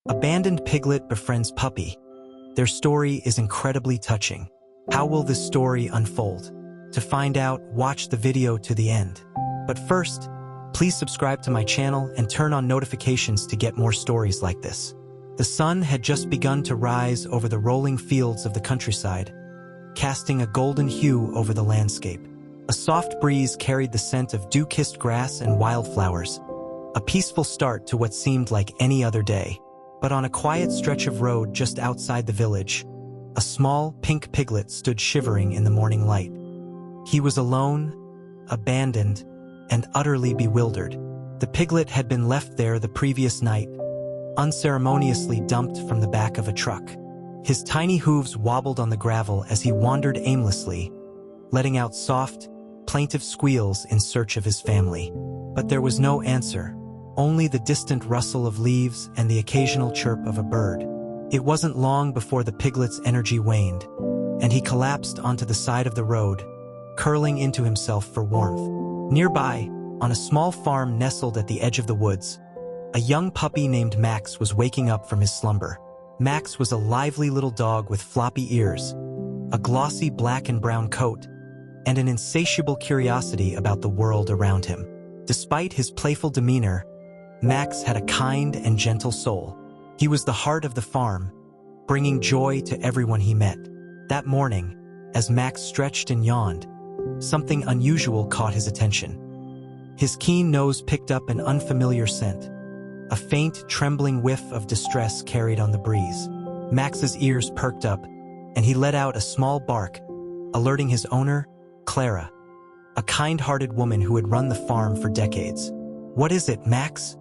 Abandoned Piglet Befriends Puppy. Their story is incredibly touching. How will this story unfold? To find out, watch the video to the end. But first, please subscribe to my channel and turn on notifications to get more stories like this. The sun had just begun to rise over the rolling fields of the countryside, casting a golden hue over the landscape. A soft breeze carried the scent of dew-kissed grass and wildflowers, a peaceful start to what seemed like any other day. But on a quiet stretch of road just outside the village, a small, pink piglet stood shivering in the morning light. He was alone, abandoned, and utterly bewildered. The piglet had been left there the previous night, unceremoniously dumped from the back of a truck. His tiny hooves wobbled on the gravel as he wandered aimlessly, letting out soft, plaintive squeals in search of his family. But there was no answer, only the distant rustle of leaves and the occasional chirp of a bird. It wasn't long before the piglet's energy waned, and he collapsed onto the side of the road, curling into himself for warmth. Nearby, on a small farm nestled at the edge of the woods, a young puppy named Max was waking up from his slumber. Max was a lively little dog with floppy ears, a glossy black and brown coat, and an insatiable curiosity about the world around him. Despite his playful demeanor, Max had a kind and gentle soul. He was the heart of the farm, bringing joy to everyone he met. That morning, as Max stretched and yawned, something unusual caught his attention. His keen nose picked up an unfamiliar scent, a faint, trembling whiff of distress carried on the breeze. Max's ears perked up, and he let out a small bark, alerting his owner, Clara, a kind-hearted woman who had run the farm for decades. "What is it, Max?"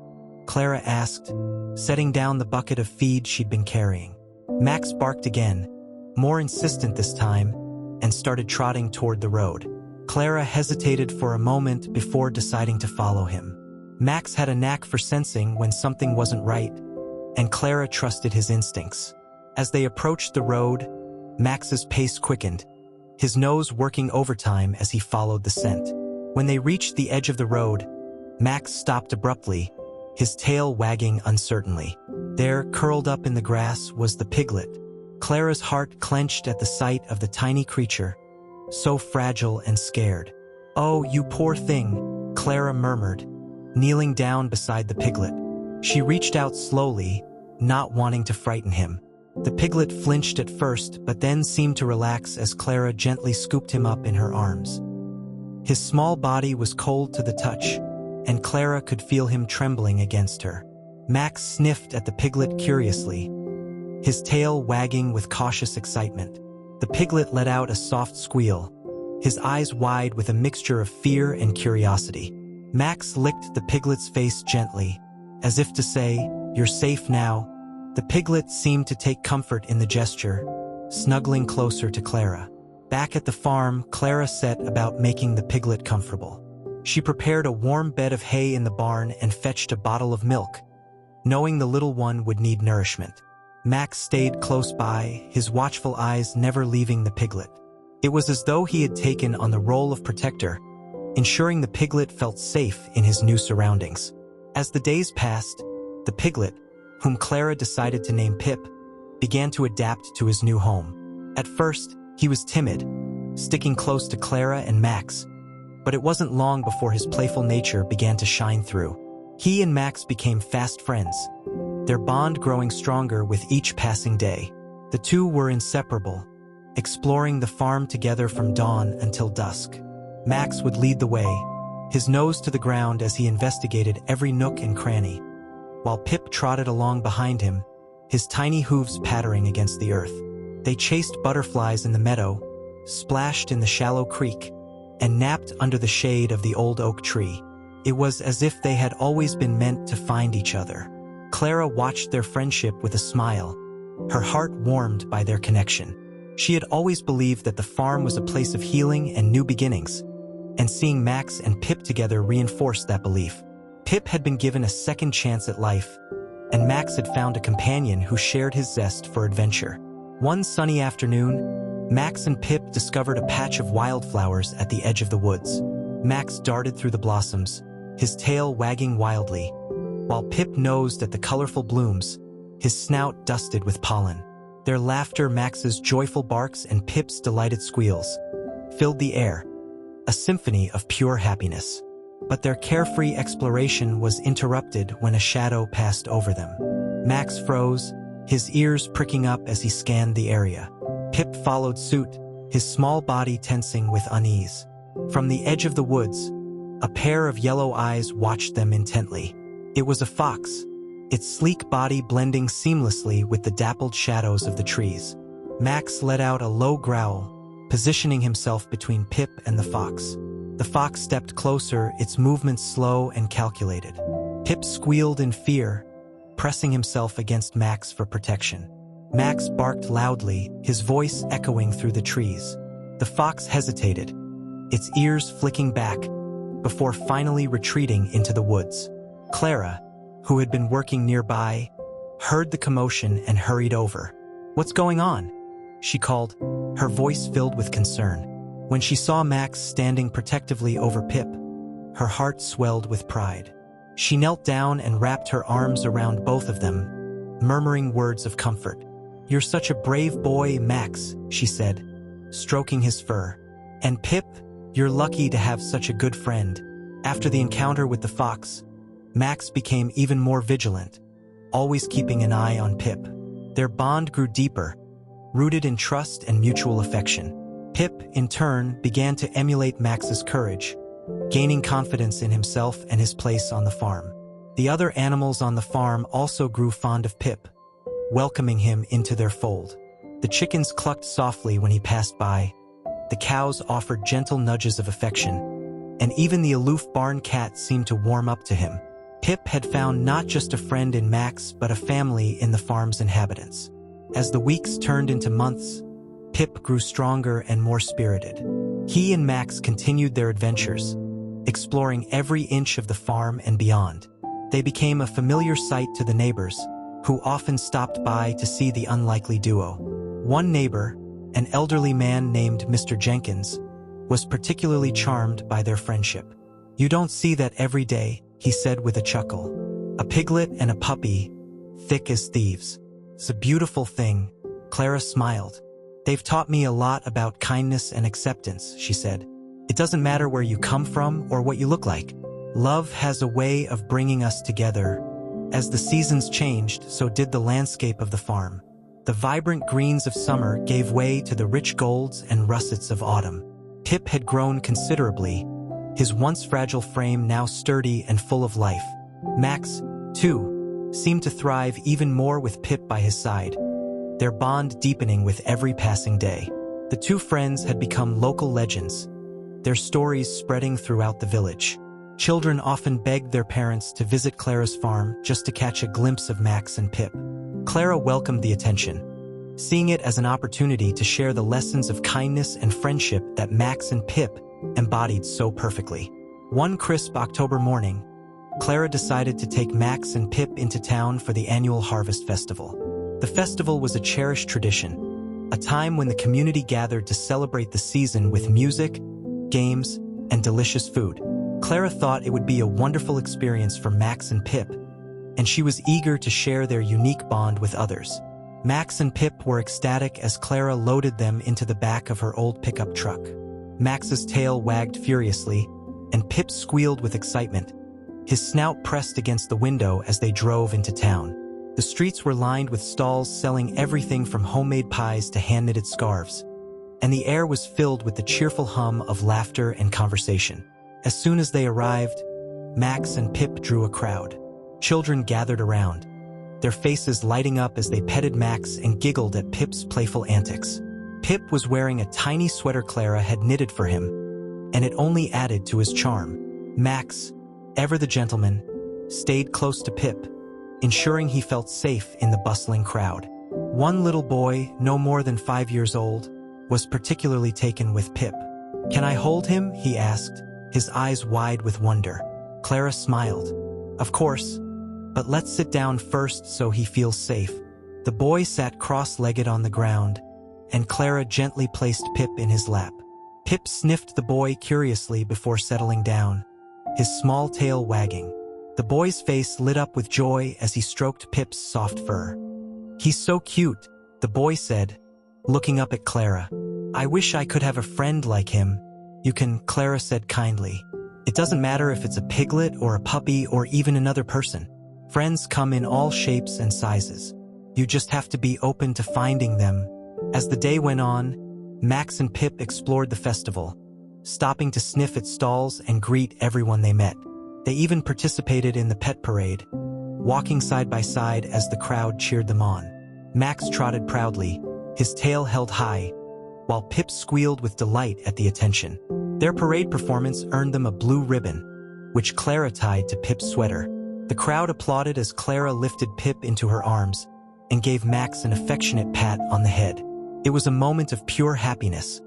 Clara asked, setting down the bucket of feed she'd been carrying. Max barked again, more insistent this time, and started trotting toward the road. Clara hesitated for a moment before deciding to follow him. Max had a knack for sensing when something wasn't right, and Clara trusted his instincts. As they approached the road, Max's pace quickened, his nose working overtime as he followed the scent. When they reached the edge of the road, Max stopped abruptly, his tail wagging uncertainly. There, curled up in the grass, was the piglet. Clara's heart clenched at the sight of the tiny creature, so fragile and scared. "Oh, you poor thing," Clara murmured, kneeling down beside the piglet. She reached out slowly, not wanting to frighten him. The piglet flinched at first, but then seemed to relax as Clara gently scooped him up in her arms. His small body was cold to the touch, and Clara could feel him trembling against her. Max sniffed at the piglet curiously, his tail wagging with cautious excitement. The piglet let out a soft squeal, his eyes wide with a mixture of fear and curiosity. Max licked the piglet's face gently, as if to say, "You're safe now." The piglet seemed to take comfort in the gesture, snuggling closer to Clara. Back at the farm, Clara set about making the piglet comfortable. She prepared a warm bed of hay in the barn and fetched a bottle of milk, knowing the little one would need nourishment. Max stayed close by, his watchful eyes never leaving the piglet. It was as though he had taken on the role of protector, ensuring the piglet felt safe in his new surroundings. As the days passed, the piglet, whom Clara decided to name Pip, began to adapt to his new home. At first, he was timid, sticking close to Clara and Max, but it wasn't long before his playful nature began to shine through. He and Max became fast friends, their bond growing stronger with each passing day. The two were inseparable, exploring the farm together from dawn until dusk. Max would lead the way, his nose to the ground as he investigated every nook and cranny, while Pip trotted along behind him, his tiny hooves pattering against the earth. They chased butterflies in the meadow, splashed in the shallow creek, and napped under the shade of the old oak tree. It was as if they had always been meant to find each other. Clara watched their friendship with a smile, her heart warmed by their connection. She had always believed that the farm was a place of healing and new beginnings, and seeing Max and Pip together reinforced that belief. Pip had been given a second chance at life, and Max had found a companion who shared his zest for adventure. One sunny afternoon, Max and Pip discovered a patch of wildflowers at the edge of the woods. Max darted through the blossoms, his tail wagging wildly, while Pip nosed at the colorful blooms, his snout dusted with pollen. Their laughter, Max's joyful barks, and Pip's delighted squeals filled the air, a symphony of pure happiness. But their carefree exploration was interrupted when a shadow passed over them. Max froze, his ears pricking up as he scanned the area. Pip followed suit, his small body tensing with unease. From the edge of the woods, a pair of yellow eyes watched them intently. It was a fox, its sleek body blending seamlessly with the dappled shadows of the trees. Max let out a low growl, positioning himself between Pip and the fox. The fox stepped closer, its movements slow and calculated. Pip squealed in fear, pressing himself against Max for protection. Max barked loudly, his voice echoing through the trees. The fox hesitated, its ears flicking back, before finally retreating into the woods. Clara, who had been working nearby, heard the commotion and hurried over. "What's going on?" she called, her voice filled with concern. When she saw Max standing protectively over Pip, her heart swelled with pride. She knelt down and wrapped her arms around both of them, murmuring words of comfort. "You're such a brave boy, Max," she said, stroking his fur. "And Pip, you're lucky to have such a good friend." After the encounter with the fox, Max became even more vigilant, always keeping an eye on Pip. Their bond grew deeper, rooted in trust and mutual affection. Pip, in turn, began to emulate Max's courage, gaining confidence in himself and his place on the farm. The other animals on the farm also grew fond of Pip, welcoming him into their fold. The chickens clucked softly when he passed by, the cows offered gentle nudges of affection, and even the aloof barn cat seemed to warm up to him. Pip had found not just a friend in Max, but a family in the farm's inhabitants. As the weeks turned into months, Pip grew stronger and more spirited. He and Max continued their adventures, exploring every inch of the farm and beyond. They became a familiar sight to the neighbors, who often stopped by to see the unlikely duo. One neighbor, an elderly man named Mr. Jenkins, was particularly charmed by their friendship. "You don't see that every day," he said with a chuckle. "A piglet and a puppy, thick as thieves. It's a beautiful thing." Clara smiled. "They've taught me a lot about kindness and acceptance," she said. "It doesn't matter where you come from or what you look like. Love has a way of bringing us together." As the seasons changed, so did the landscape of the farm. The vibrant greens of summer gave way to the rich golds and russets of autumn. Pip had grown considerably, his once fragile frame now sturdy and full of life. Max, too, seemed to thrive even more with Pip by his side, their bond deepening with every passing day. The two friends had become local legends, their stories spreading throughout the village. Children often begged their parents to visit Clara's farm just to catch a glimpse of Max and Pip. Clara welcomed the attention, seeing it as an opportunity to share the lessons of kindness and friendship that Max and Pip embodied so perfectly. One crisp October morning, Clara decided to take Max and Pip into town for the annual Harvest Festival. The festival was a cherished tradition, a time when the community gathered to celebrate the season with music, games, and delicious food. Clara thought it would be a wonderful experience for Max and Pip, and she was eager to share their unique bond with others. Max and Pip were ecstatic as Clara loaded them into the back of her old pickup truck. Max's tail wagged furiously, and Pip squealed with excitement, his snout pressed against the window as they drove into town. The streets were lined with stalls selling everything from homemade pies to hand-knitted scarves, and the air was filled with the cheerful hum of laughter and conversation. As soon as they arrived, Max and Pip drew a crowd. Children gathered around, their faces lighting up as they petted Max and giggled at Pip's playful antics. Pip was wearing a tiny sweater Clara had knitted for him, and it only added to his charm. Max, ever the gentleman, stayed close to Pip, ensuring he felt safe in the bustling crowd. One little boy, no more than 5 years old, was particularly taken with Pip. "Can I hold him?" he asked, his eyes wide with wonder. Clara smiled. "Of course, but let's sit down first so he feels safe." The boy sat cross-legged on the ground, and Clara gently placed Pip in his lap. Pip sniffed the boy curiously before settling down, his small tail wagging. The boy's face lit up with joy as he stroked Pip's soft fur. "He's so cute," the boy said, looking up at Clara. "I wish I could have a friend like him." "You can," Clara said kindly. "It doesn't matter if it's a piglet or a puppy or even another person. Friends come in all shapes and sizes. You just have to be open to finding them." As the day went on, Max and Pip explored the festival, stopping to sniff at stalls and greet everyone they met. They even participated in the pet parade, walking side by side as the crowd cheered them on. Max trotted proudly, his tail held high, while Pip squealed with delight at the attention. Their parade performance earned them a blue ribbon, which Clara tied to Pip's sweater. The crowd applauded as Clara lifted Pip into her arms and gave Max an affectionate pat on the head. It was a moment of pure happiness,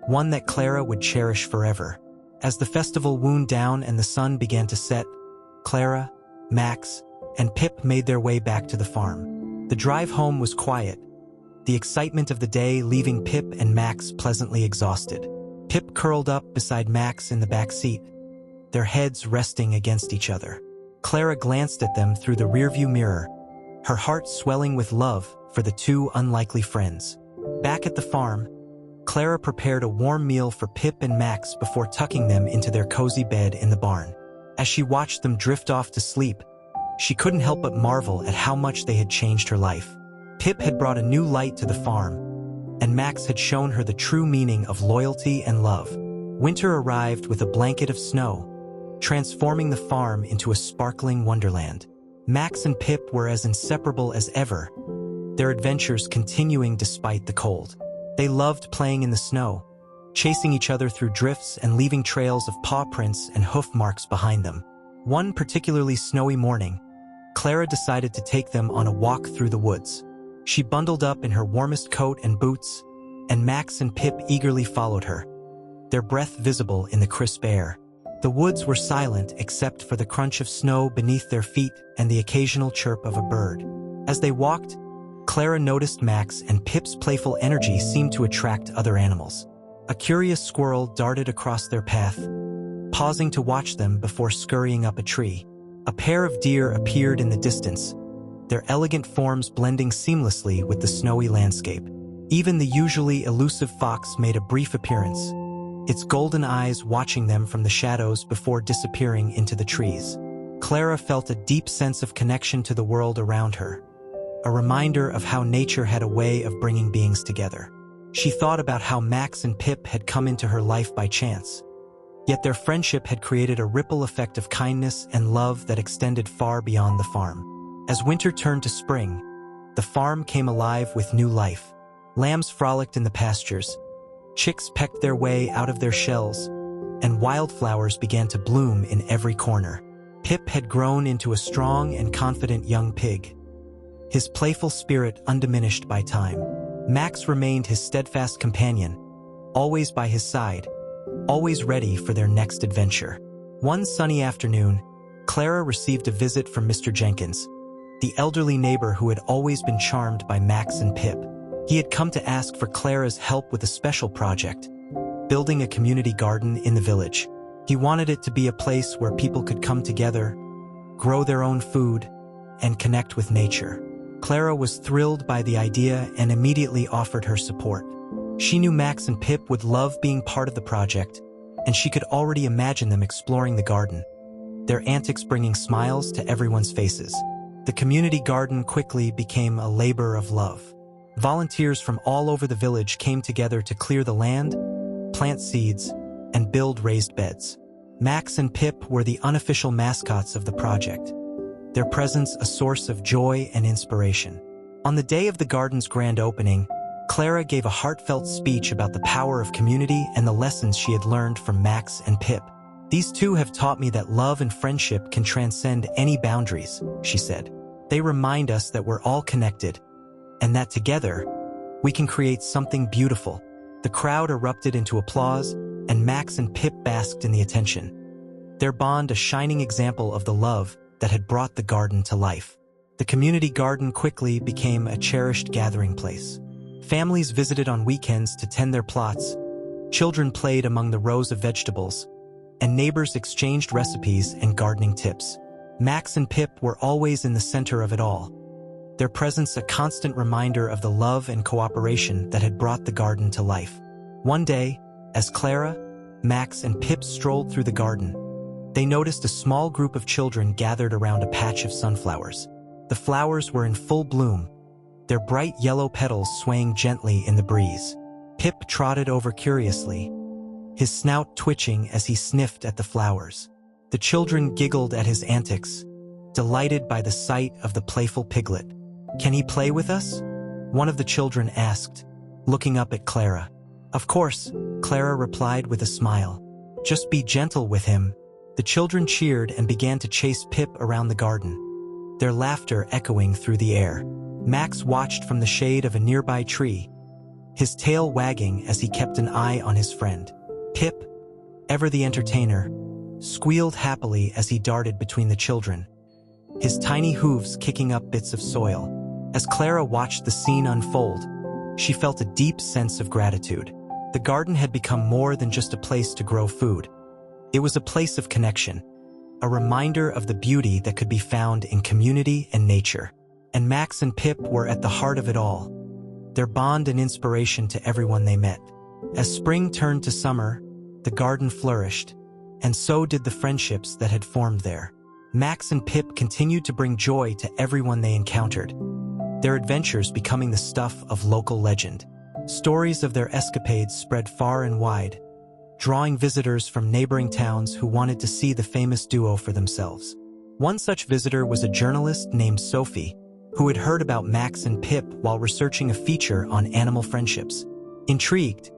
one that Clara would cherish forever. As the festival wound down and the sun began to set, Clara, Max, and Pip made their way back to the farm. The drive home was quiet, the excitement of the day leaving Pip and Max pleasantly exhausted. Pip curled up beside Max in the back seat, their heads resting against each other. Clara glanced at them through the rearview mirror, her heart swelling with love for the two unlikely friends. Back at the farm, Clara prepared a warm meal for Pip and Max before tucking them into their cozy bed in the barn. As she watched them drift off to sleep, she couldn't help but marvel at how much they had changed her life. Pip had brought a new light to the farm, and Max had shown her the true meaning of loyalty and love. Winter arrived with a blanket of snow, transforming the farm into a sparkling wonderland. Max and Pip were as inseparable as ever, their adventures continuing despite the cold. They loved playing in the snow, chasing each other through drifts and leaving trails of paw prints and hoof marks behind them. One particularly snowy morning, Clara decided to take them on a walk through the woods. She bundled up in her warmest coat and boots, and Max and Pip eagerly followed her, their breath visible in the crisp air. The woods were silent except for the crunch of snow beneath their feet and the occasional chirp of a bird. As they walked, Clara noticed Max and Pip's playful energy seemed to attract other animals. A curious squirrel darted across their path, pausing to watch them before scurrying up a tree. A pair of deer appeared in the distance, their elegant forms blending seamlessly with the snowy landscape. Even the usually elusive fox made a brief appearance, its golden eyes watching them from the shadows before disappearing into the trees. Clara felt a deep sense of connection to the world around her, a reminder of how nature had a way of bringing beings together. She thought about how Max and Pip had come into her life by chance, yet their friendship had created a ripple effect of kindness and love that extended far beyond the farm. As winter turned to spring, the farm came alive with new life. Lambs frolicked in the pastures, chicks pecked their way out of their shells, and wildflowers began to bloom in every corner. Pip had grown into a strong and confident young pig, his playful spirit undiminished by time. Max remained his steadfast companion, always by his side, always ready for their next adventure. One sunny afternoon, Clara received a visit from Mr. Jenkins, the elderly neighbor who had always been charmed by Max and Pip. He had come to ask for Clara's help with a special project, building a community garden in the village. He wanted it to be a place where people could come together, grow their own food, and connect with nature. Clara was thrilled by the idea and immediately offered her support. She knew Max and Pip would love being part of the project, and she could already imagine them exploring the garden, their antics bringing smiles to everyone's faces. The community garden quickly became a labor of love. Volunteers from all over the village came together to clear the land, plant seeds, and build raised beds. Max and Pip were the unofficial mascots of the project, their presence a source of joy and inspiration. On the day of the garden's grand opening, Clara gave a heartfelt speech about the power of community and the lessons she had learned from Max and Pip. "These two have taught me that love and friendship can transcend any boundaries," she said. "They remind us that we're all connected, and that together, we can create something beautiful." The crowd erupted into applause, and Max and Pip basked in the attention, their bond a shining example of the love that had brought the garden to life. The community garden quickly became a cherished gathering place. Families visited on weekends to tend their plots, children played among the rows of vegetables, and neighbors exchanged recipes and gardening tips. Max and Pip were always in the center of it all, their presence a constant reminder of the love and cooperation that had brought the garden to life. One day, as Clara, Max, and Pip strolled through the garden, they noticed a small group of children gathered around a patch of sunflowers. The flowers were in full bloom, their bright yellow petals swaying gently in the breeze. Pip trotted over curiously, his snout twitching as he sniffed at the flowers. The children giggled at his antics, delighted by the sight of the playful Piglet. "Can he play with us?" one of the children asked, looking up at Clara. "Of course," Clara replied with a smile. "Just be gentle with him." The children cheered and began to chase Pip around the garden, their laughter echoing through the air. Max watched from the shade of a nearby tree, his tail wagging as he kept an eye on his friend. Pip, ever the entertainer, squealed happily as he darted between the children, his tiny hooves kicking up bits of soil. As Clara watched the scene unfold, she felt a deep sense of gratitude. The garden had become more than just a place to grow food. It was a place of connection, a reminder of the beauty that could be found in community and nature. And Max and Pip were at the heart of it all, their bond and inspiration to everyone they met. As spring turned to summer, the garden flourished, and so did the friendships that had formed there. Max and Pip continued to bring joy to everyone they encountered, their adventures becoming the stuff of local legend. Stories of their escapades spread far and wide, drawing visitors from neighboring towns who wanted to see the famous duo for themselves. One such visitor was a journalist named Sophie, who had heard about Max and Pip while researching a feature on animal friendships. Intrigued,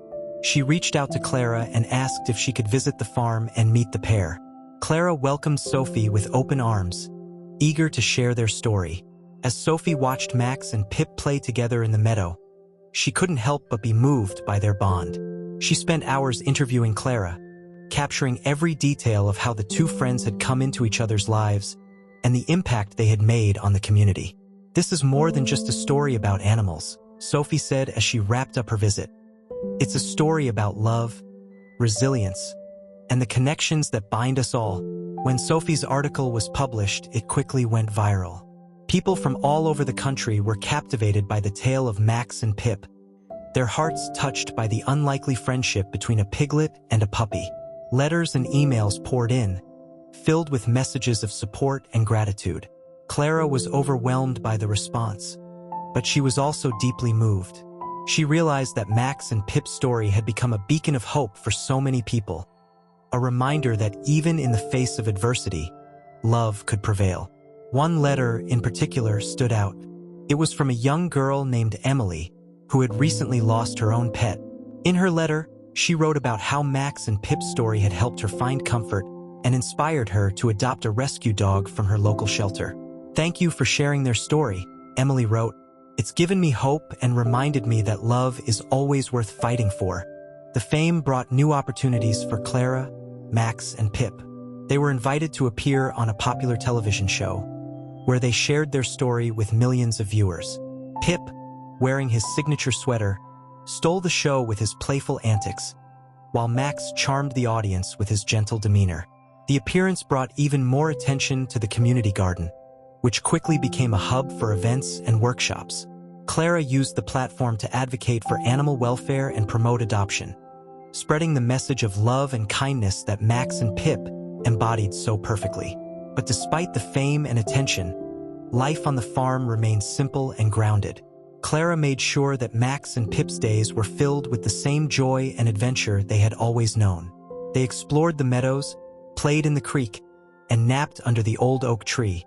she reached out to Clara and asked if she could visit the farm and meet the pair. Clara welcomed Sophie with open arms, eager to share their story. As Sophie watched Max and Pip play together in the meadow, she couldn't help but be moved by their bond. She spent hours interviewing Clara, capturing every detail of how the two friends had come into each other's lives and the impact they had made on the community. "This is more than just a story about animals," Sophie said as she wrapped up her visit. "It's a story about love, resilience, and the connections that bind us all." When Sophie's article was published, it quickly went viral. People from all over the country were captivated by the tale of Max and Pip, their hearts touched by the unlikely friendship between a piglet and a puppy. Letters and emails poured in, filled with messages of support and gratitude. Clara was overwhelmed by the response, but she was also deeply moved. She realized that Max and Pip's story had become a beacon of hope for so many people, a reminder that even in the face of adversity, love could prevail. One letter in particular stood out. It was from a young girl named Emily, who had recently lost her own pet. In her letter, she wrote about how Max and Pip's story had helped her find comfort and inspired her to adopt a rescue dog from her local shelter. "Thank you for sharing their story," Emily wrote. "It's given me hope and reminded me that love is always worth fighting for." The fame brought new opportunities for Clara, Max, and Pip. They were invited to appear on a popular television show, where they shared their story with millions of viewers. Pip, wearing his signature sweater, stole the show with his playful antics, while Max charmed the audience with his gentle demeanor. The appearance brought even more attention to the community garden, which quickly became a hub for events and workshops. Clara used the platform to advocate for animal welfare and promote adoption, spreading the message of love and kindness that Max and Pip embodied so perfectly. But despite the fame and attention, life on the farm remained simple and grounded. Clara made sure that Max and Pip's days were filled with the same joy and adventure they had always known. They explored the meadows, played in the creek, and napped under the old oak tree,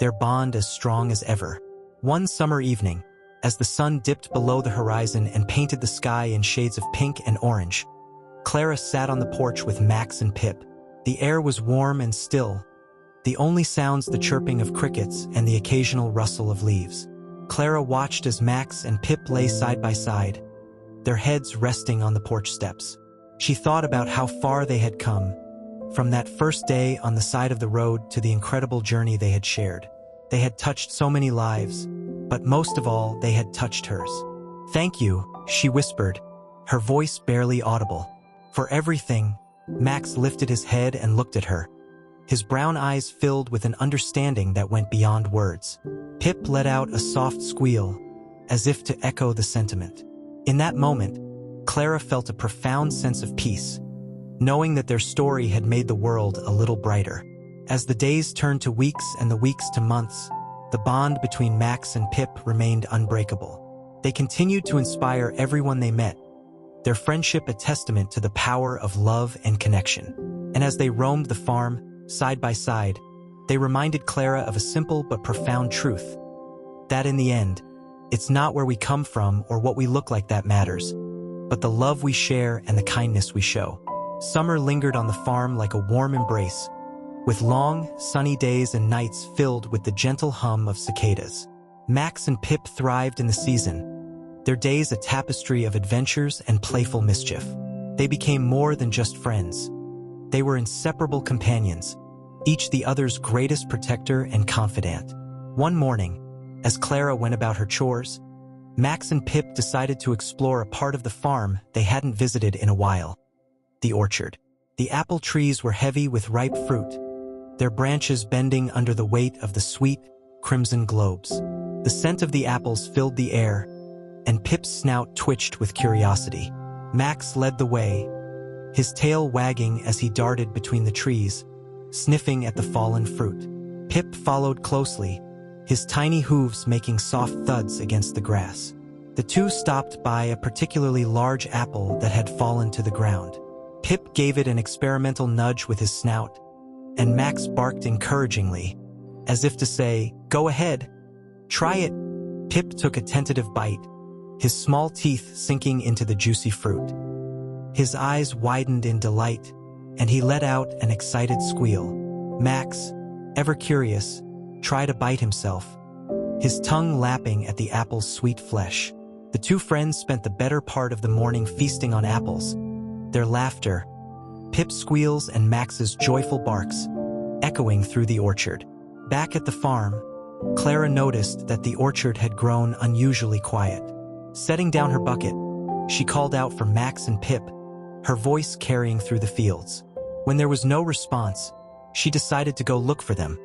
their bond as strong as ever. One summer evening, as the sun dipped below the horizon and painted the sky in shades of pink and orange, Clara sat on the porch with Max and Pip. The air was warm and still, the only sounds the chirping of crickets and the occasional rustle of leaves. Clara watched as Max and Pip lay side by side, their heads resting on the porch steps. She thought about how far they had come, from that first day on the side of the road to the incredible journey they had shared. They had touched so many lives, but most of all, they had touched hers. "Thank you," she whispered, her voice barely audible. "For everything." Max lifted his head and looked at her, his brown eyes filled with an understanding that went beyond words. Pip let out a soft squeal, as if to echo the sentiment. In that moment, Clara felt a profound sense of peace, knowing that their story had made the world a little brighter. As the days turned to weeks and the weeks to months, the bond between Max and Pip remained unbreakable. They continued to inspire everyone they met, their friendship a testament to the power of love and connection. And as they roamed the farm, side by side, they reminded Clara of a simple but profound truth: that in the end, it's not where we come from or what we look like that matters, but the love we share and the kindness we show. Summer lingered on the farm like a warm embrace, with long, sunny days and nights filled with the gentle hum of cicadas. Max and Pip thrived in the season, their days a tapestry of adventures and playful mischief. They became more than just friends. They were inseparable companions, each the other's greatest protector and confidant. One morning, as Clara went about her chores, Max and Pip decided to explore a part of the farm they hadn't visited in a while: the orchard. The apple trees were heavy with ripe fruit, their branches bending under the weight of the sweet, crimson globes. The scent of the apples filled the air, and Pip's snout twitched with curiosity. Max led the way, his tail wagging as he darted between the trees, sniffing at the fallen fruit. Pip followed closely, his tiny hooves making soft thuds against the grass. The two stopped by a particularly large apple that had fallen to the ground. Pip gave it an experimental nudge with his snout, and Max barked encouragingly, as if to say, "Go ahead, try it." Pip took a tentative bite, his small teeth sinking into the juicy fruit. His eyes widened in delight, and he let out an excited squeal. Max, ever curious, tried a bite himself, his tongue lapping at the apple's sweet flesh. The two friends spent the better part of the morning feasting on apples, their laughter, Pip's squeals and Max's joyful barks, echoing through the orchard. Back at the farm, Clara noticed that the orchard had grown unusually quiet. Setting down her bucket, she called out for Max and Pip, her voice carrying through the fields. When there was no response, she decided to go look for them,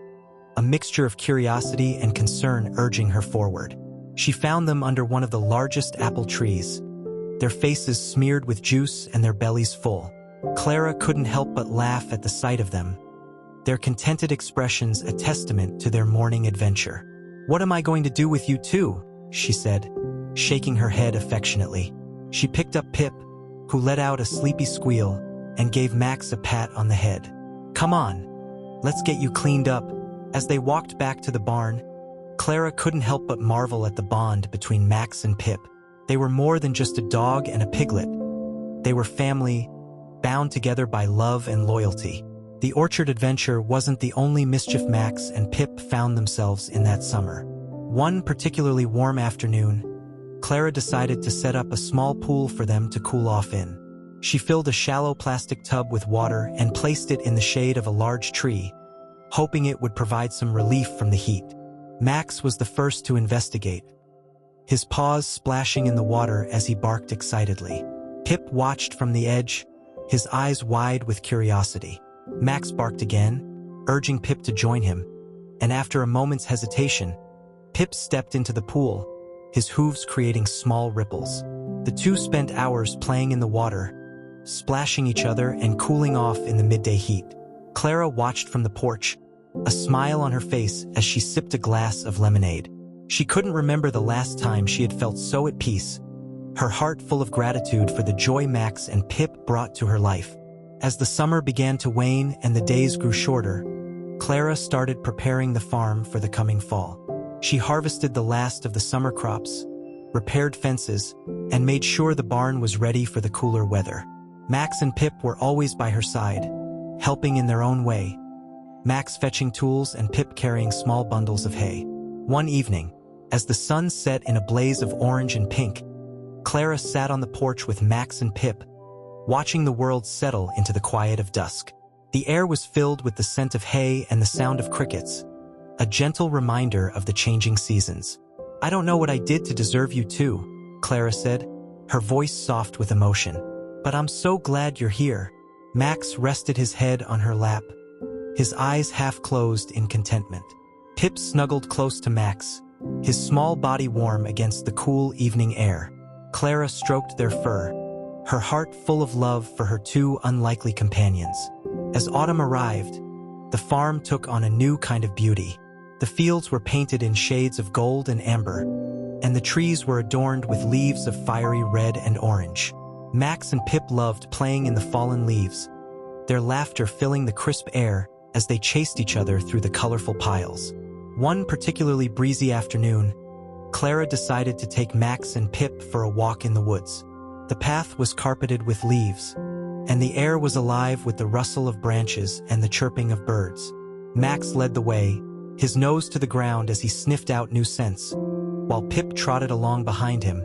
a mixture of curiosity and concern urging her forward. She found them under one of the largest apple trees, their faces smeared with juice and their bellies full. Clara couldn't help but laugh at the sight of them, their contented expressions a testament to their morning adventure. "What am I going to do with you two?" she said, shaking her head affectionately. She picked up Pip, who let out a sleepy squeal, and gave Max a pat on the head. "Come on, let's get you cleaned up." As they walked back to the barn, Clara couldn't help but marvel at the bond between Max and Pip. They were more than just a dog and a piglet. They were family, bound together by love and loyalty. The orchard adventure wasn't the only mischief Max and Pip found themselves in that summer. One particularly warm afternoon, Clara decided to set up a small pool for them to cool off in. She filled a shallow plastic tub with water and placed it in the shade of a large tree, hoping it would provide some relief from the heat. Max was the first to investigate, his paws splashing in the water as he barked excitedly. Pip watched from the edge, his eyes wide with curiosity. Max barked again, urging Pip to join him, and after a moment's hesitation, Pip stepped into the pool, his hooves creating small ripples. The two spent hours playing in the water, splashing each other and cooling off in the midday heat. Clara watched from the porch, a smile on her face as she sipped a glass of lemonade. She couldn't remember the last time she had felt so at peace, her heart full of gratitude for the joy Max and Pip brought to her life. As the summer began to wane and the days grew shorter, Clara started preparing the farm for the coming fall. She harvested the last of the summer crops, repaired fences, and made sure the barn was ready for the cooler weather. Max and Pip were always by her side, helping in their own way, Max fetching tools and Pip carrying small bundles of hay. One evening, as the sun set in a blaze of orange and pink, Clara sat on the porch with Max and Pip, watching the world settle into the quiet of dusk. The air was filled with the scent of hay and the sound of crickets, a gentle reminder of the changing seasons. "I don't know what I did to deserve you too," Clara said, her voice soft with emotion. "But I'm so glad you're here." Max rested his head on her lap, his eyes half closed in contentment. Pip snuggled close to Max, his small body warm against the cool evening air. Clara stroked their fur, her heart full of love for her two unlikely companions. As autumn arrived, the farm took on a new kind of beauty. The fields were painted in shades of gold and amber, and the trees were adorned with leaves of fiery red and orange. Max and Pip loved playing in the fallen leaves, their laughter filling the crisp air as they chased each other through the colorful piles. One particularly breezy afternoon, Clara decided to take Max and Pip for a walk in the woods. The path was carpeted with leaves, and the air was alive with the rustle of branches and the chirping of birds. Max led the way, his nose to the ground as he sniffed out new scents, while Pip trotted along behind him,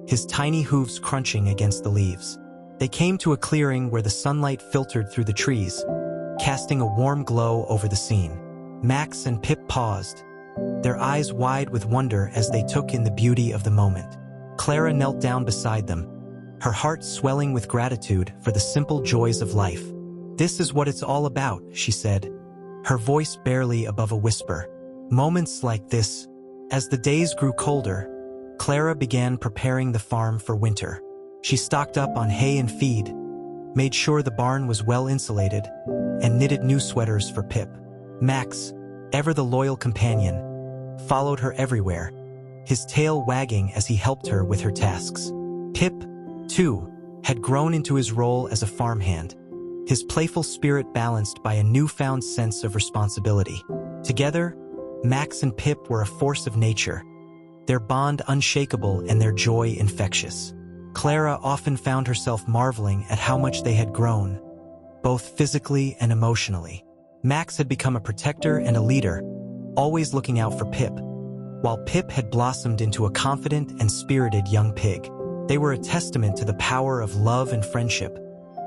his tiny hooves crunching against the leaves. They came to a clearing where the sunlight filtered through the trees, casting a warm glow over the scene. Max and Pip paused, their eyes wide with wonder as they took in the beauty of the moment. Clara knelt down beside them, her heart swelling with gratitude for the simple joys of life. "This is what it's all about," she said, her voice barely above a whisper. Moments like this, as the days grew colder, Clara began preparing the farm for winter. She stocked up on hay and feed, made sure the barn was well insulated, and knitted new sweaters for Pip. Max, ever the loyal companion, followed her everywhere, his tail wagging as he helped her with her tasks. Pip, too, had grown into his role as a farmhand, his playful spirit balanced by a newfound sense of responsibility. Together, Max and Pip were a force of nature, their bond unshakable and their joy infectious. Clara often found herself marveling at how much they had grown, both physically and emotionally. Max had become a protector and a leader, always looking out for Pip, while Pip had blossomed into a confident and spirited young pig. They were a testament to the power of love and friendship,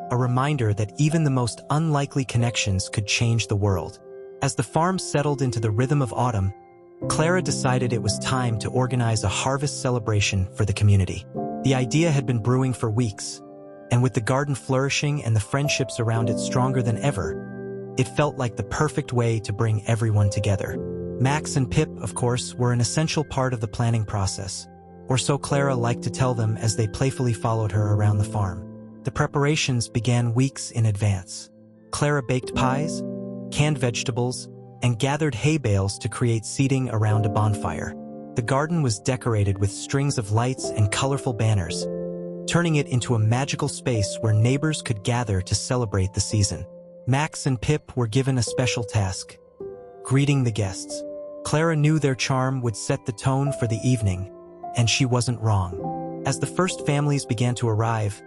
a reminder that even the most unlikely connections could change the world. As the farm settled into the rhythm of autumn, Clara decided it was time to organize a harvest celebration for the community. The idea had been brewing for weeks, and with the garden flourishing and the friendships around it stronger than ever, it felt like the perfect way to bring everyone together. Max and Pip, of course, were an essential part of the planning process, or so Clara liked to tell them as they playfully followed her around the farm. The preparations began weeks in advance. Clara baked pies, canned vegetables, and gathered hay bales to create seating around a bonfire. The garden was decorated with strings of lights and colorful banners, turning it into a magical space where neighbors could gather to celebrate the season. Max and Pip were given a special task: greeting the guests. Clara knew their charm would set the tone for the evening, and she wasn't wrong. As the first families began to arrive,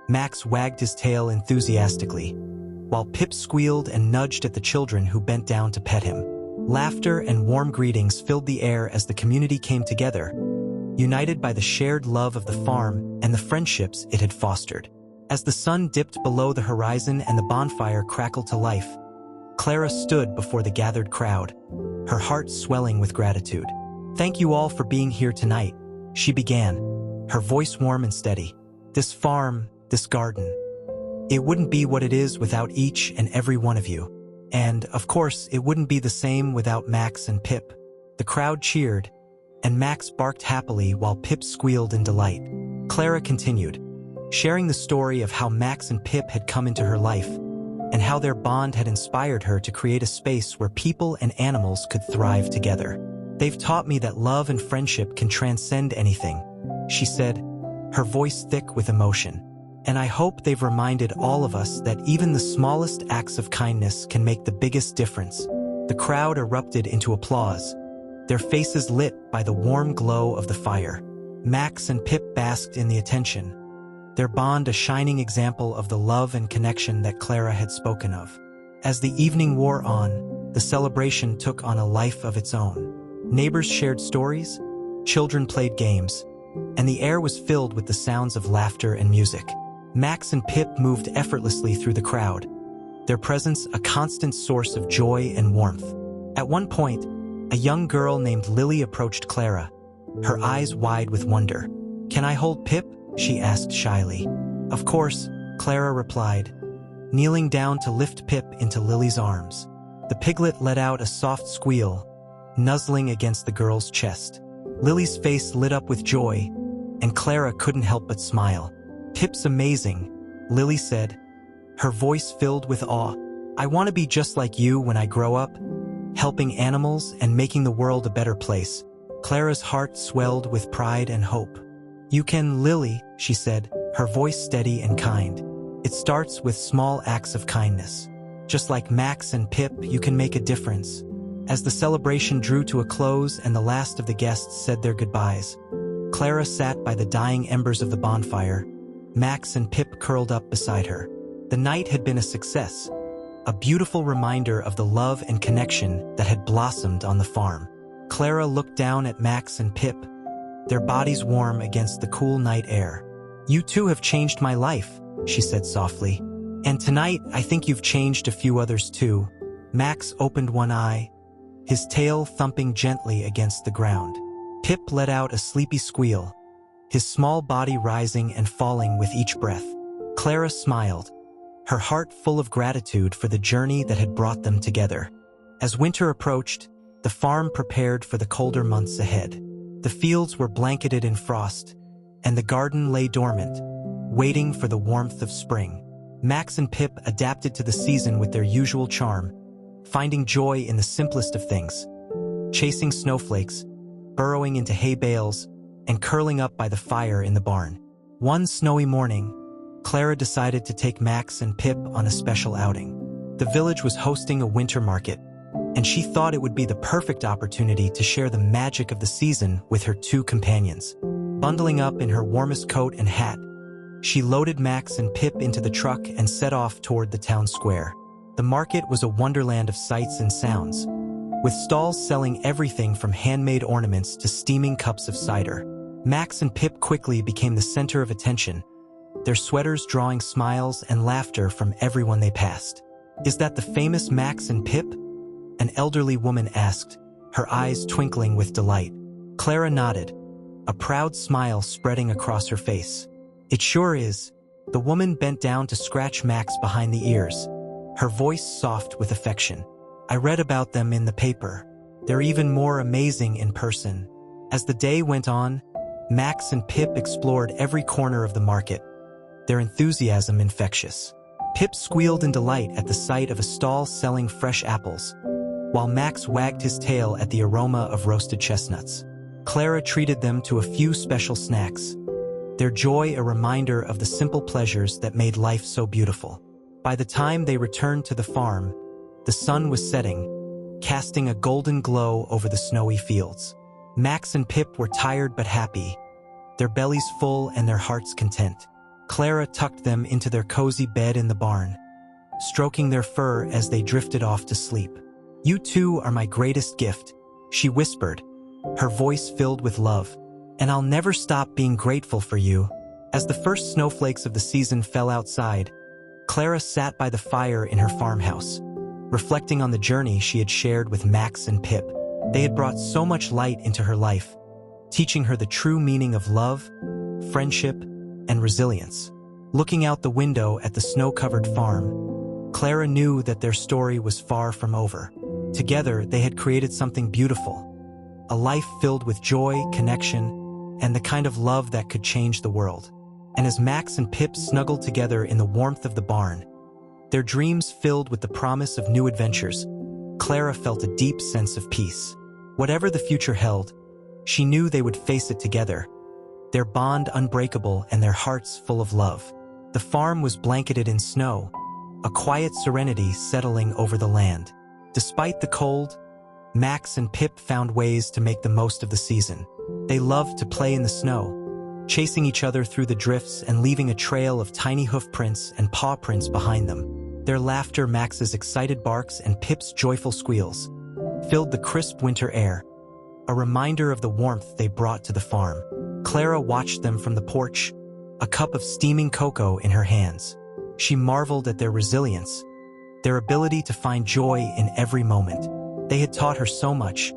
Max wagged his tail enthusiastically, while Pip squealed and nudged at the children who bent down to pet him. Laughter and warm greetings filled the air as the community came together, united by the shared love of the farm and the friendships it had fostered. As the sun dipped below the horizon and the bonfire crackled to life, Clara stood before the gathered crowd, her heart swelling with gratitude. "Thank you all for being here tonight," she began, her voice warm and steady. "This farm, this garden, it wouldn't be what it is without each and every one of you. And, of course, it wouldn't be the same without Max and Pip." The crowd cheered, and Max barked happily while Pip squealed in delight. Clara continued, sharing the story of how Max and Pip had come into her life, and how their bond had inspired her to create a space where people and animals could thrive together. "They've taught me that love and friendship can transcend anything," she said, her voice thick with emotion. "And I hope they've reminded all of us that even the smallest acts of kindness can make the biggest difference." The crowd erupted into applause, their faces lit by the warm glow of the fire. Max and Pip basked in the attention, their bond a shining example of the love and connection that Clara had spoken of. As the evening wore on, the celebration took on a life of its own. Neighbors shared stories, children played games, and the air was filled with the sounds of laughter and music. Max and Pip moved effortlessly through the crowd, their presence a constant source of joy and warmth. At one point, a young girl named Lily approached Clara, her eyes wide with wonder. "Can I hold Pip?" she asked shyly. "Of course," Clara replied, kneeling down to lift Pip into Lily's arms. The piglet let out a soft squeal, nuzzling against the girl's chest. Lily's face lit up with joy, and Clara couldn't help but smile. "Pip's amazing," Lily said, her voice filled with awe. "I want to be just like you when I grow up, helping animals and making the world a better place." Clara's heart swelled with pride and hope. "You can, Lily," she said, her voice steady and kind. "It starts with small acts of kindness. Just like Max and Pip, you can make a difference." As the celebration drew to a close and the last of the guests said their goodbyes, Clara sat by the dying embers of the bonfire, Max and Pip curled up beside her. The night had been a success, a beautiful reminder of the love and connection that had blossomed on the farm. Clara looked down at Max and Pip, their bodies warm against the cool night air. "You two have changed my life," she said softly. "And tonight, I think you've changed a few others too." Max opened one eye, his tail thumping gently against the ground. Pip let out a sleepy squeal, his small body rising and falling with each breath. Clara smiled, her heart full of gratitude for the journey that had brought them together. As winter approached, the farm prepared for the colder months ahead. The fields were blanketed in frost, and the garden lay dormant, waiting for the warmth of spring. Max and Pip adapted to the season with their usual charm, finding joy in the simplest of things: chasing snowflakes, burrowing into hay bales, and curling up by the fire in the barn. One snowy morning, Clara decided to take Max and Pip on a special outing. The village was hosting a winter market, and she thought it would be the perfect opportunity to share the magic of the season with her two companions. Bundling up in her warmest coat and hat, she loaded Max and Pip into the truck and set off toward the town square. The market was a wonderland of sights and sounds, with stalls selling everything from handmade ornaments to steaming cups of cider. Max and Pip quickly became the center of attention, their sweaters drawing smiles and laughter from everyone they passed. "Is that the famous Max and Pip?" an elderly woman asked, her eyes twinkling with delight. Clara nodded, a proud smile spreading across her face. "It sure is." The woman bent down to scratch Max behind the ears, her voice soft with affection. "I read about them in the paper. They're even more amazing in person." As the day went on, Max and Pip explored every corner of the market, their enthusiasm infectious. Pip squealed in delight at the sight of a stall selling fresh apples, while Max wagged his tail at the aroma of roasted chestnuts. Clara treated them to a few special snacks, their joy a reminder of the simple pleasures that made life so beautiful. By the time they returned to the farm, the sun was setting, casting a golden glow over the snowy fields. Max and Pip were tired but happy, their bellies full and their hearts content. Clara tucked them into their cozy bed in the barn, stroking their fur as they drifted off to sleep. "You two are my greatest gift," she whispered, her voice filled with love. "And I'll never stop being grateful for you." As the first snowflakes of the season fell outside, Clara sat by the fire in her farmhouse, reflecting on the journey she had shared with Max and Pip. They had brought so much light into her life, teaching her the true meaning of love, friendship, and resilience. Looking out the window at the snow-covered farm, Clara knew that their story was far from over. Together, they had created something beautiful, a life filled with joy, connection, and the kind of love that could change the world. And as Max and Pip snuggled together in the warmth of the barn, their dreams filled with the promise of new adventures, Clara felt a deep sense of peace. Whatever the future held, she knew they would face it together, their bond unbreakable and their hearts full of love. The farm was blanketed in snow, a quiet serenity settling over the land. Despite the cold, Max and Pip found ways to make the most of the season. They loved to play in the snow, chasing each other through the drifts and leaving a trail of tiny hoof prints and paw prints behind them. Their laughter, Max's excited barks, and Pip's joyful squeals filled the crisp winter air, a reminder of the warmth they brought to the farm. Clara watched them from the porch, a cup of steaming cocoa in her hands. She marveled at their resilience, their ability to find joy in every moment. They had taught her so much,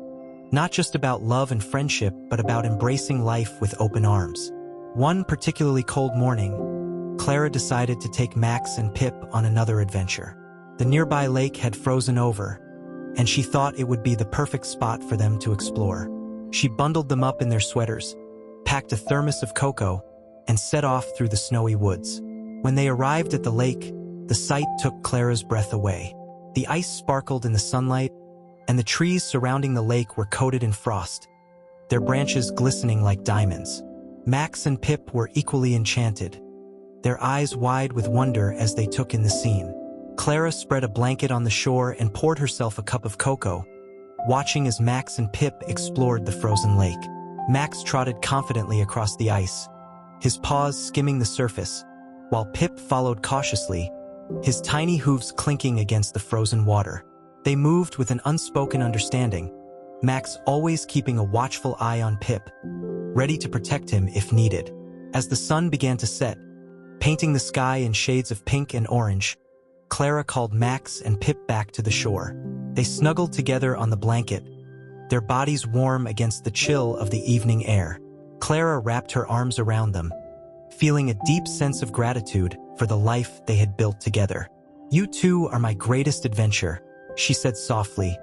not just about love and friendship, but about embracing life with open arms. One particularly cold morning, Clara decided to take Max and Pip on another adventure. The nearby lake had frozen over, and she thought it would be the perfect spot for them to explore. She bundled them up in their sweaters, packed a thermos of cocoa, and set off through the snowy woods. When they arrived at the lake, the sight took Clara's breath away. The ice sparkled in the sunlight, and the trees surrounding the lake were coated in frost, their branches glistening like diamonds. Max and Pip were equally enchanted, their eyes wide with wonder as they took in the scene. Clara spread a blanket on the shore and poured herself a cup of cocoa, watching as Max and Pip explored the frozen lake. Max trotted confidently across the ice, his paws skimming the surface, while Pip followed cautiously, his tiny hooves clinking against the frozen water. They moved with an unspoken understanding, Max always keeping a watchful eye on Pip, ready to protect him if needed. As the sun began to set, painting the sky in shades of pink and orange, Clara called Max and Pip back to the shore. They snuggled together on the blanket, their bodies warm against the chill of the evening air. Clara wrapped her arms around them, feeling a deep sense of gratitude for the life they had built together. "You two are my greatest adventure," she said softly,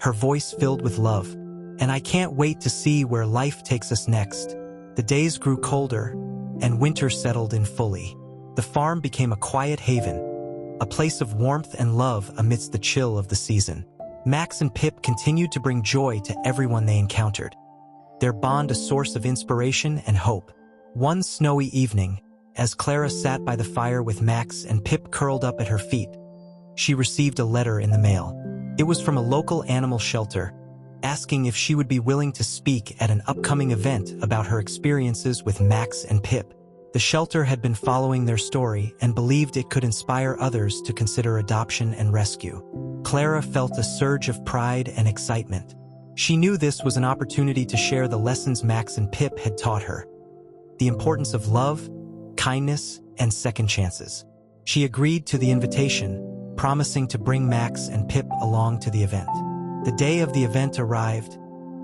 her voice filled with love. "And I can't wait to see where life takes us next." The days grew colder, and winter settled in fully. The farm became a quiet haven, a place of warmth and love amidst the chill of the season. Max and Pip continued to bring joy to everyone they encountered, their bond a source of inspiration and hope. One snowy evening, as Clara sat by the fire with Max and Pip curled up at her feet, she received a letter in the mail. It was from a local animal shelter, asking if she would be willing to speak at an upcoming event about her experiences with Max and Pip. The shelter had been following their story and believed it could inspire others to consider adoption and rescue. Clara felt a surge of pride and excitement. She knew this was an opportunity to share the lessons Max and Pip had taught her, the importance of love, kindness, and second chances. She agreed to the invitation, promising to bring Max and Pip along to the event. The day of the event arrived,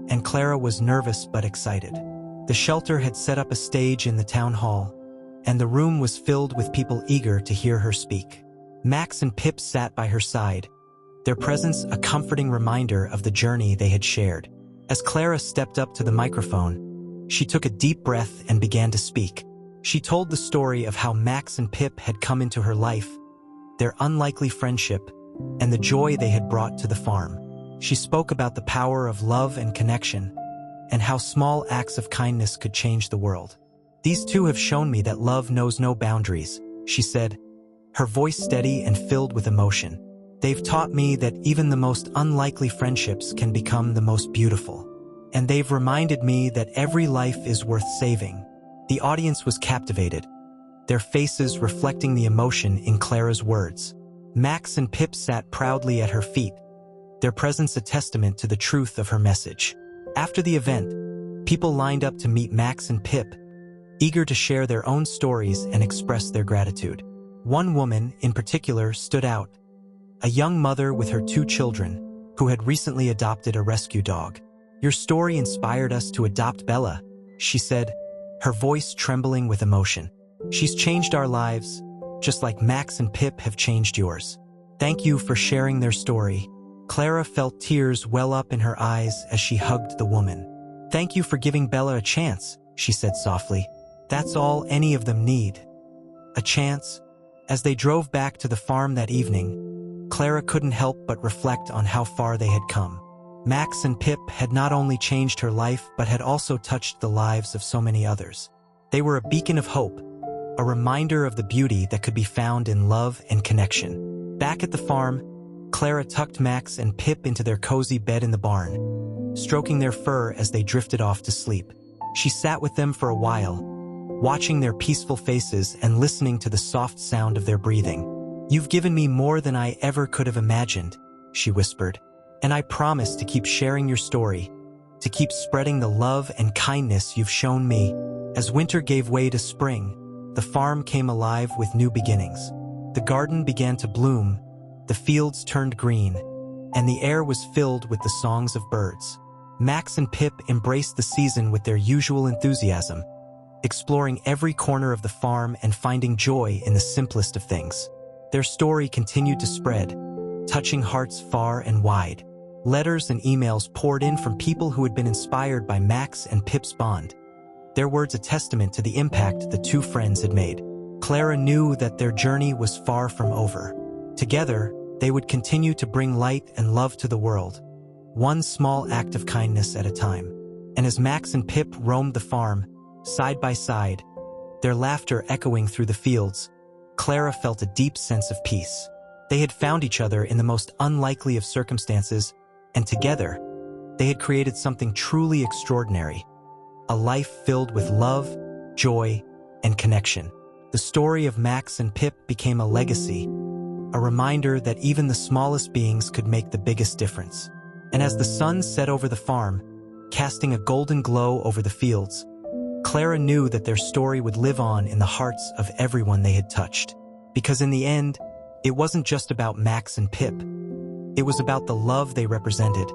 and Clara was nervous but excited. The shelter had set up a stage in the town hall, and the room was filled with people eager to hear her speak. Max and Pip sat by her side, their presence a comforting reminder of the journey they had shared. As Clara stepped up to the microphone, she took a deep breath and began to speak. She told the story of how Max and Pip had come into her life, their unlikely friendship, and the joy they had brought to the farm. She spoke about the power of love and connection, and how small acts of kindness could change the world. "These two have shown me that love knows no boundaries," she said, her voice steady and filled with emotion. "They've taught me that even the most unlikely friendships can become the most beautiful. And they've reminded me that every life is worth saving." The audience was captivated, their faces reflecting the emotion in Clara's words. Max and Pip sat proudly at her feet, their presence a testament to the truth of her message. After the event, people lined up to meet Max and Pip, eager to share their own stories and express their gratitude. One woman, in particular, stood out, a young mother with her 2 children, who had recently adopted a rescue dog. "Your story inspired us to adopt Bella," she said, her voice trembling with emotion. "She's changed our lives, just like Max and Pip have changed yours. Thank you for sharing their story." Clara felt tears well up in her eyes as she hugged the woman. "Thank you for giving Bella a chance," she said softly. "That's all any of them need. A chance." As they drove back to the farm that evening, Clara couldn't help but reflect on how far they had come. Max and Pip had not only changed her life but had also touched the lives of so many others. They were a beacon of hope, a reminder of the beauty that could be found in love and connection. Back at the farm, Clara tucked Max and Pip into their cozy bed in the barn, stroking their fur as they drifted off to sleep. She sat with them for a while, watching their peaceful faces and listening to the soft sound of their breathing. "You've given me more than I ever could have imagined," she whispered, "and I promise to keep sharing your story, to keep spreading the love and kindness you've shown me." As winter gave way to spring, the farm came alive with new beginnings. The garden began to bloom, the fields turned green, and the air was filled with the songs of birds. Max and Pip embraced the season with their usual enthusiasm, exploring every corner of the farm and finding joy in the simplest of things. Their story continued to spread, touching hearts far and wide. Letters and emails poured in from people who had been inspired by Max and Pip's bond. Their words a testament to the impact the two friends had made. Clara knew that their journey was far from over. Together, they would continue to bring light and love to the world, one small act of kindness at a time. And as Max and Pip roamed the farm, side by side, their laughter echoing through the fields, Clara felt a deep sense of peace. They had found each other in the most unlikely of circumstances, and together, they had created something truly extraordinary. A life filled with love, joy, and connection. The story of Max and Pip became a legacy, a reminder that even the smallest beings could make the biggest difference. And as the sun set over the farm, casting a golden glow over the fields, Clara knew that their story would live on in the hearts of everyone they had touched. Because in the end, it wasn't just about Max and Pip. It was about the love they represented,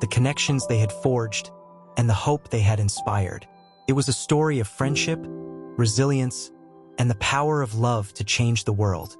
the connections they had forged, and the hope they had inspired. It was a story of friendship, resilience, and the power of love to change the world.